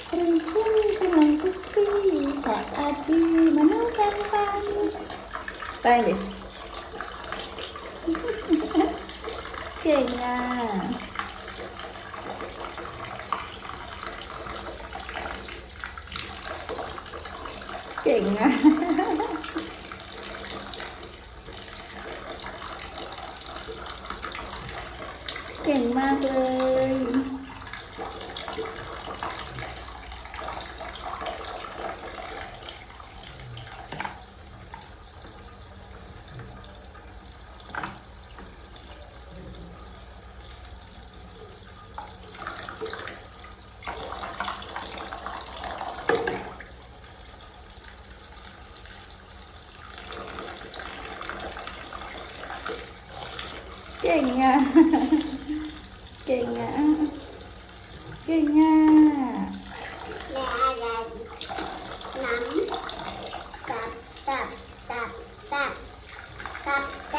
กรึงกรึงกำลังกุ๊กกี้สวัสดีมานั่งกันกันไปเลยเก่งอ่ะเก่งอ่ะเก่งมากเลยเก่งอ่ะเก่งอ่ะเก่งอ่ะและอะไรน้ำตับตับตับตับตับตั